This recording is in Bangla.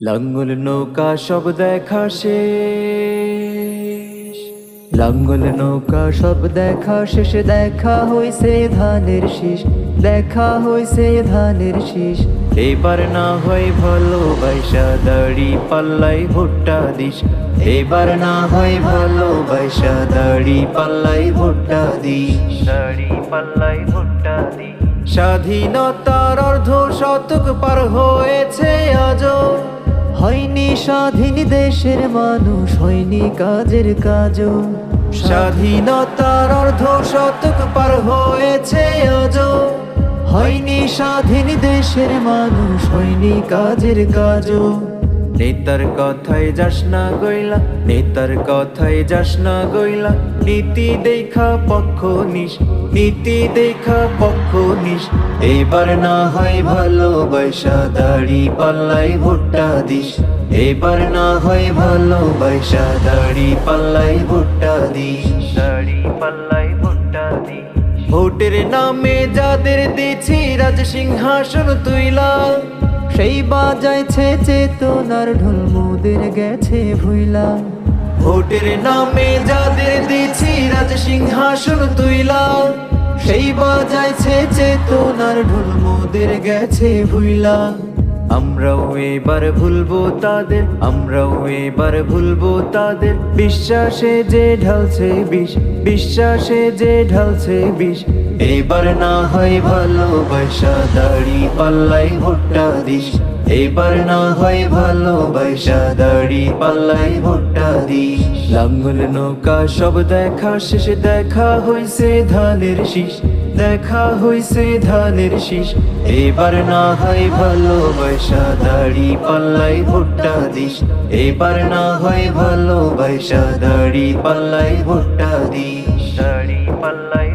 লাঙ্গল নৌকা সব দেখা শেষ, লাঙ্গল নৌকা সব দেখা শেষ, দেখা হইছে ধানের শীষ, দেখা হইছে ধানের শীষ। এবার না হয় ভালোবাসা দাড়ি পাল্লাই ভুট্টা দিস, এবার না হয় ভালোবাসা দাড়ি পাল্লাই ভুট্টা দিস, দাড়ি পাল্লাই ভুট্টা দিস। স্বাধীনতার অর্ধ শতক পার হয়েছে আজও, হয়নি স্বাধীন দেশের মানুষ, হয়নি কাজের কাজও। স্বাধীনতার অর্ধ শতক পার হয়েছে আজও, হয়নি স্বাধীন দেশের মানুষ, হয়নি কাজের কাজও। নেতার কথায় যাস না গইলা, নেতার কথায় যাস না গইলা, নীতি দেখা পক্ষ নিস, নীতি দেখা পক্ষ নিস। এবার না হয় ভালোবাসা দাড়ি পাল্লাই ভুট্টা দিস, এবার না হয় ভালোবাসা দাড়ি পাল্লাই ভুট্টা দিস, দাড়ি পাল্লাই ভুট্টা দিস। ভোটের নামে যাদের দিছি রাজ সিংহাসন তুইলা, সেই বাজাইছে চেতনার ঢোল মোদের গেছে ভুইলা। ভোটের নামে যাদের দিছি রাজ সিংহাসন তুইলা, সেই বাজাইছে চেতনার ঢোল মোদের গেছে ভুইলা। আমরাও এবার ভুলবো তাদের, আমরাও এবার ভুলবো তাদের, বিশ্বাসে যে ঢালছে বিষ, বিশ্বাসে যে ঢালছে বিষ। এবার না হয় ভালোবাসা দাড়ি পাল্লাই ভুট্টা দিস, এবার না হয় ভালোবাসা দাড়ি পাল্লাই ভুট্টা দিস। লাঙ্গল নৌকা সব দেখা শেষ, দেখা হইছে ধানের শীষ, দেখা হইছে ধানের শীষ। এবার না হয় ভালোবাসা দাড়ি পাল্লাই ভুট্টা দিস, এবার না হয় ভালোবাসা দাড়ি পাল্লাই ভুট্টা দিস, দাড়ি পাল্লাই